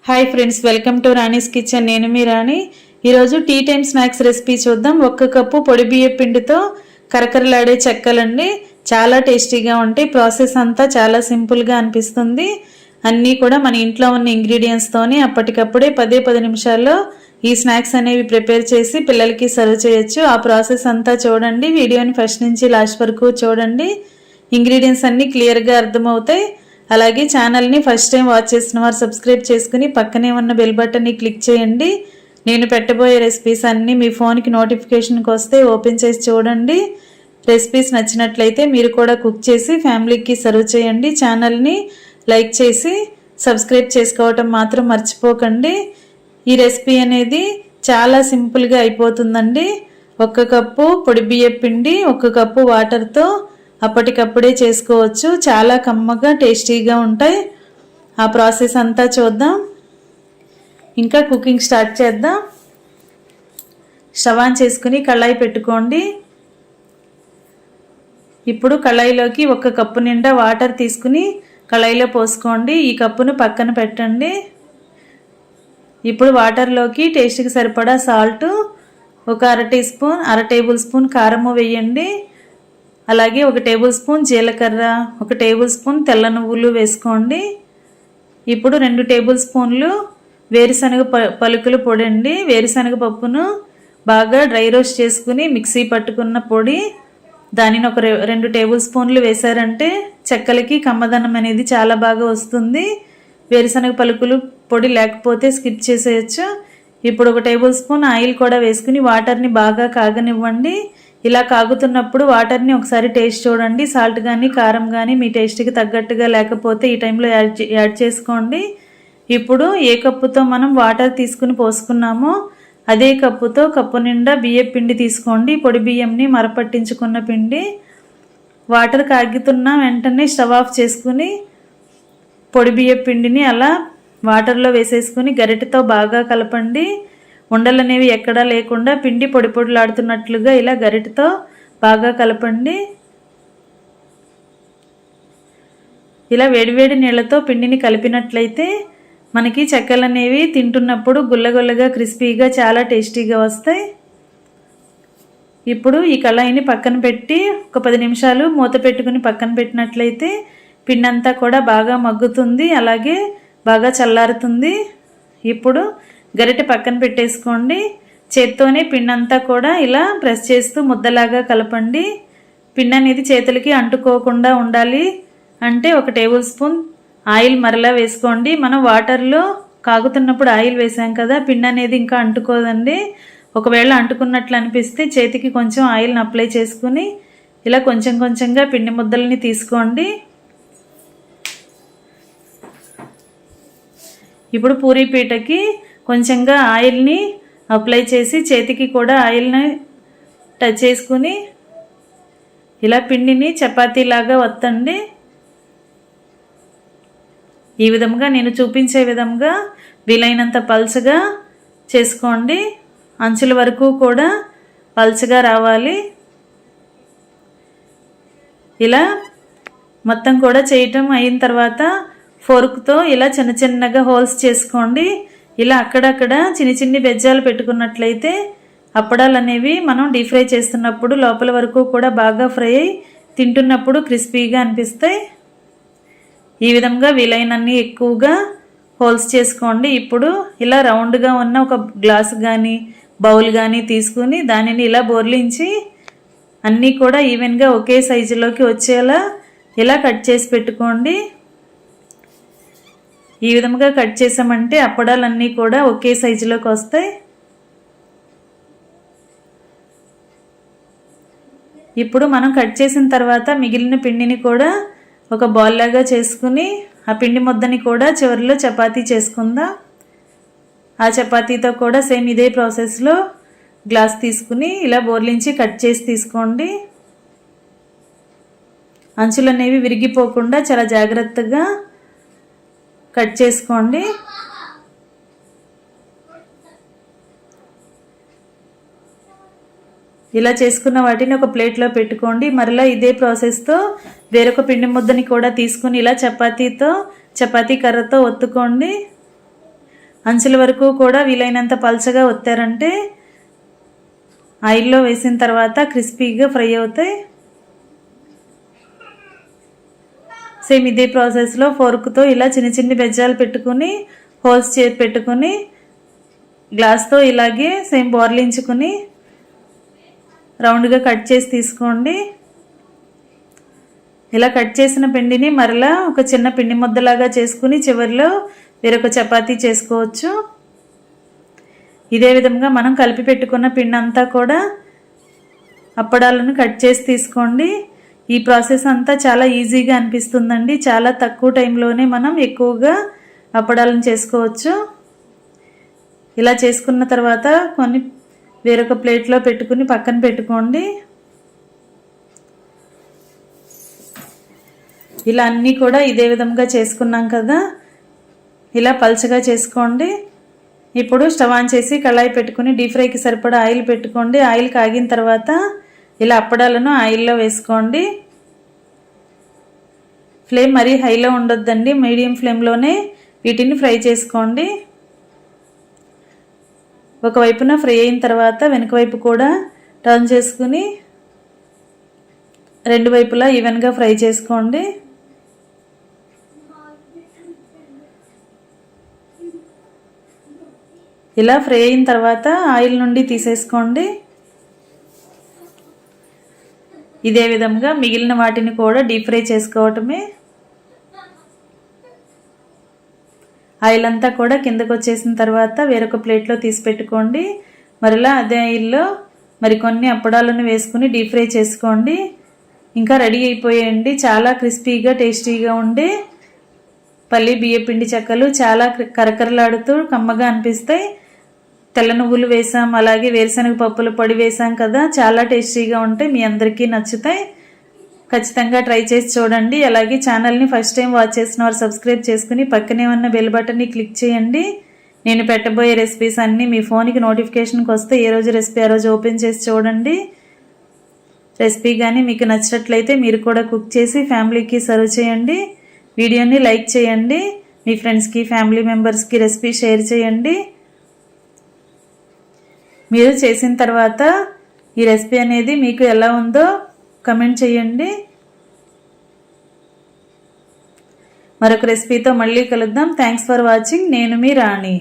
Hi friends, welcome to Rani's kitchen. నేను మీ రాణి. ఈరోజు tea time snacks recipe చూద్దాం. 1 కప్పు పొడి బియ్య పిండితో కరకరలాడే చెక్కలండి. చాలా టేస్టీగా ఉంటాయి. ప్రాసెస్ అంతా చాలా సింపుల్గా అనిపిస్తుంది. అన్నీ కూడా మన ఇంట్లో ఉన్న ఇంగ్రీడియంట్స్తోనే అప్పటికప్పుడే 10 నిమిషాల్లో ఈ స్నాక్స్ అనేవి ప్రిపేర్ చేసి పిల్లలకి సర్వ్ చేయొచ్చు. ఆ ప్రాసెస్ అంతా చూడండి. వీడియోని ఫస్ట్ నుంచి లాస్ట్ వరకు చూడండి. ఇంగ్రీడియంట్స్ అన్నీ క్లియర్గా అర్థమవుతాయి. అలాగే ఛానల్ని ఫస్ట్ టైం వాచ్ చేసిన వారు సబ్స్క్రైబ్ చేసుకుని పక్కనే ఉన్న బెల్ బటన్ని క్లిక్ చేయండి. నేను పెట్టబోయే రెసిపీస్ అన్నీ మీ ఫోన్కి నోటిఫికేషన్కి వస్తే ఓపెన్ చేసి చూడండి. రెసిపీస్ నచ్చినట్లయితే మీరు కూడా కుక్ చేసి ఫ్యామిలీకి సర్వ్ చేయండి. ఛానల్ని లైక్ చేసి సబ్స్క్రైబ్ చేసుకోవటం మాత్రం మర్చిపోకండి. ఈ రెసిపీ అనేది చాలా సింపుల్గా అయిపోతుందండి. 1 కప్పు పొడి బియ్య పిండి, 1 కప్పు వాటర్తో అప్పటికప్పుడే చేసుకోవచ్చు. చాలా కమ్మగా టేస్టీగా ఉంటాయి. ఆ ప్రాసెస్ అంతా చూద్దాం. ఇంకా కుకింగ్ స్టార్ట్ చేద్దాం. స్టవ్ ఆన్ చేసుకుని కళాయి పెట్టుకోండి. ఇప్పుడు కళాయిలోకి 1 కప్పు నిండా వాటర్ తీసుకుని కళాయిలో పోసుకోండి. ఈ కప్పును పక్కన పెట్టండి. ఇప్పుడు వాటర్లోకి టేస్ట్కి సరిపడా సాల్ట్, ఒక అర టేబుల్ స్పూన్ కారము వేయండి. అలాగే 1 టేబుల్ స్పూన్ జీలకర్ర, 1 టేబుల్ స్పూన్ తెల్ల నువ్వులు వేసుకోండి. ఇప్పుడు 2 టేబుల్ స్పూన్లు వేరుశనగ పలుకుల పొడి అండి. వేరుశనగ పప్పును బాగా డ్రై రోస్ట్ చేసుకుని మిక్సీ పట్టుకున్న పొడి, దానిని ఒక 2 టేబుల్ స్పూన్లు వేశారంటే చెక్కలకి కమ్మదనం అనేది చాలా బాగా వస్తుంది. వేరుశనగ పలుకులు పొడి లేకపోతే స్కిప్ చేసేయచ్చు. ఇప్పుడు 1 టేబుల్ స్పూన్ ఆయిల్ కూడా వేసుకుని వాటర్ని బాగా కాగనివ్వండి. ఇలా కాగుతున్నప్పుడు వాటర్ని ఒకసారి టేస్ట్ చూడండి. సాల్ట్ కానీ కారం కానీ మీ టేస్ట్కి తగ్గట్టుగా లేకపోతే ఈ టైంలో యాడ్ చేసుకోండి. ఇప్పుడు ఏ కప్పుతో మనం వాటర్ తీసుకుని పోసుకున్నామో అదే కప్పుతో కప్పు నిండా బియ్య పిండి తీసుకోండి. పొడి బియ్యంని మరపట్టించుకున్న పిండి. వాటర్ కాగుతున్న వెంటనే స్టవ్ ఆఫ్ చేసుకుని పొడి బియ్య పిండిని అలా వాటర్లో వేసేసుకుని గరిటెతో బాగా కలపండి. ఉండలు అనేవి ఎక్కడా లేకుండా పిండి పొడి పొడిలాడుతున్నట్లుగా ఇలా గరిటెతో బాగా కలపండి. ఇలా వేడివేడి నీళ్ళతో పిండిని కలిపినట్లయితే మనకి చెక్కలు అనేవి తింటున్నప్పుడు గుల్లగుల్లగా క్రిస్పీగా చాలా టేస్టీగా వస్తాయి. ఇప్పుడు ఈ కళాయిని పక్కన పెట్టి ఒక 10 నిమిషాలు మూత పెట్టుకుని పక్కన పెట్టినట్లయితే పిండి అంతా కూడా బాగా మగ్గుతుంది. అలాగే బాగా చల్లారుతుంది. ఇప్పుడు గరిటె పక్కన పెట్టేసుకోండి. చేత్తోనే పిండి అంతా కూడా ఇలా ప్రెస్ చేస్తూ ముద్దలాగా కలపండి. పిండి అనేది చేతులకి అంటుకోకుండా ఉండాలి అంటే 1 టేబుల్ స్పూన్ ఆయిల్ మరలా వేసుకోండి. మనం వాటర్లో కాగుతున్నప్పుడు ఆయిల్ వేసాం కదా, పిండి అనేది ఇంకా అంటుకోదండి. ఒకవేళ అంటుకున్నట్లు అనిపిస్తే చేతికి కొంచెం ఆయిల్ని అప్లై చేసుకుని ఇలా కొంచెం కొంచెంగా పిండి ముద్దల్ని తీసుకోండి. ఇప్పుడు పూరీ పీటకి కొంచెంగా ఆయిల్ని అప్లై చేసి చేతికి కూడా ఆయిల్ని టచ్ చేసుకుని ఇలా పిండిని చపాతీలాగా వత్తండి. ఈ విధంగా నేను చూపించే విధంగా వీలైనంత పల్చగా చేసుకోండి. అంచుల వరకు కూడా పల్చగా రావాలి. ఇలా మొత్తం కూడా చేయటం అయిన తర్వాత ఫోర్క్తో ఇలా చిన్న చిన్నగా హోల్స్ చేసుకోండి. ఇలా అక్కడక్కడ చిన్ని బెజ్జాలు పెట్టుకున్నట్లయితే అప్పడాలు అనేవి మనం డీప్ ఫ్రై చేస్తున్నప్పుడు లోపల వరకు కూడా బాగా ఫ్రై అయ్యి తింటున్నప్పుడు క్రిస్పీగా అనిపిస్తాయి. ఈ విధంగా వీలైనన్ని ఎక్కువగా హోల్స్ చేసుకోండి. ఇప్పుడు ఇలా రౌండ్గా ఉన్న ఒక గ్లాస్ కానీ బౌల్ కానీ తీసుకుని దానిని ఇలా బోర్లించి అన్నీ కూడా ఈవెన్గా ఒకే సైజులోకి వచ్చేలా ఇలా కట్ చేసి పెట్టుకోండి. ఈ విధంగా కట్ చేసామంటే అప్పడాలన్నీ కూడా ఒకే సైజులోకి వస్తాయి. ఇప్పుడు మనం కట్ చేసిన తర్వాత మిగిలిన పిండిని కూడా ఒక బాల్ లాగా చేసుకుని ఆ పిండి ముద్దని కూడా చివరిలో చపాతీ చేసుకుందాం. ఆ చపాతీతో కూడా సేమ్ ఇదే ప్రాసెస్లో గ్లాస్ తీసుకుని ఇలా బోర్లించి కట్ చేసి తీసుకోండి. అంచులు అనేవి విరిగిపోకుండా చాలా జాగ్రత్తగా కట్ చేసుకోండి. ఇలా చేసుకున్న వాటిని ఒక ప్లేట్లో పెట్టుకోండి. మరలా ఇదే ప్రాసెస్తో వేరొక పిండి ముద్దని కూడా తీసుకుని ఇలా చపాతీ కర్రతో ఒత్తుకోండి. అంచుల వరకు కూడా వీలైనంత పల్చగా ఒత్తారంటే ఆయిల్లో వేసిన తర్వాత క్రిస్పీగా ఫ్రై అవుతాయి. సేమ్ ఇదే ప్రాసెస్లో ఫోర్క్తో ఇలా చిన్న చిన్న బెజ్జాలు పెట్టుకుని హోల్స్ పెట్టుకుని గ్లాస్తో ఇలాగే సేమ్ బోర్లించుకుని రౌండ్గా కట్ చేసి తీసుకోండి. ఇలా కట్ చేసిన పిండిని మరలా ఒక చిన్న పిండి ముద్దలాగా చేసుకుని చివరిలో వేరొక చపాతీ చేసుకోవచ్చు. ఇదే విధంగా మనం కలిపి పెట్టుకున్న పిండి అంతా కూడా అప్పడాలను కట్ చేసి తీసుకోండి. ఈ ప్రాసెస్ అంతా చాలా ఈజీగా అనిపిస్తుందండి. చాలా తక్కువ టైంలోనే మనం ఎక్కువగా అప్పడాలను చేసుకోవచ్చు. ఇలా చేసుకున్న తర్వాత కొన్ని వేరొక ప్లేట్లో పెట్టుకుని పక్కన పెట్టుకోండి. ఇలా అన్నీ కూడా ఇదే విధంగా చేసుకున్నాం కదా, ఇలా పల్చగా చేసుకోండి. ఇప్పుడు స్టవ్ ఆన్ చేసి కళాయి పెట్టుకుని డీప్ ఫ్రైకి సరిపడా ఆయిల్ పెట్టుకోండి. ఆయిల్ కాగిన తర్వాత ఇలా అప్పడాలను ఆయిల్లో వేసుకోండి. ఫ్లేమ్ మరీ హైలో ఉండొద్దండి, మీడియం ఫ్లేమ్లోనే వీటిని ఫ్రై చేసుకోండి. ఒకవైపున ఫ్రై అయిన తర్వాత వెనుక వైపు కూడా టర్న్ చేసుకుని రెండు వైపులా ఈవెన్గా ఫ్రై చేసుకోండి. ఇలా ఫ్రై అయిన తర్వాత ఆయిల్ నుండి తీసేసుకోండి. ఇదే విధంగా మిగిలిన వాటిని కూడా డీప్ ఫ్రై చేసుకోవటమే. ఆయిల్ అంతా కూడా కిందకు వచ్చేసిన తర్వాత వేరొక ప్లేట్లో తీసి పెట్టుకోండి. మరలా అదే ఆయిల్లో మరికొన్ని అప్పడాలను వేసుకుని డీప్ ఫ్రై చేసుకోండి. ఇంకా రెడీ అయిపోయాయండి చాలా క్రిస్పీగా టేస్టీగా ఉండే పల్లి బియ్యపిండి చెక్కలు. చాలా కరకరలాడుతూ కమ్మగా అనిపిస్తాయి. తెల్ల నువ్వులు వేసాం, అలాగే వేరుశనగ పప్పుల పొడి వేసాం కదా, చాలా టేస్టీగా ఉంటాయి. మీ అందరికీ నచ్చుతాయి. ఖచ్చితంగా ట్రై చేసి చూడండి. అలాగే ఛానల్ని ఫస్ట్ టైం వాచ్ చేసిన వారు సబ్స్క్రైబ్ చేసుకుని పక్కనే ఉన్న బెల్ బటన్ని క్లిక్ చేయండి. నేను పెట్టబోయే రెసిపీస్ అన్నీ మీ ఫోన్కి నోటిఫికేషన్కి వస్తే ఏ రోజు రెసిపీ ఆ రోజు ఓపెన్ చేసి చూడండి. రెసిపీ కానీ మీకు నచ్చినట్లయితే మీరు కూడా కుక్ చేసి ఫ్యామిలీకి సర్వ్ చేయండి. వీడియోని లైక్ చేయండి. మీ ఫ్రెండ్స్కి ఫ్యామిలీ మెంబర్స్కి రెసిపీ షేర్ చేయండి. మీరు చేసిన తర్వాత ఈ రెసిపీ అనేది మీకు ఎలా ఉందో కమెంట్ చేయండి. మరొక రెసిపీతో మళ్ళీ కలుద్దాం. Thanks for watching. నేను మీ రాణి.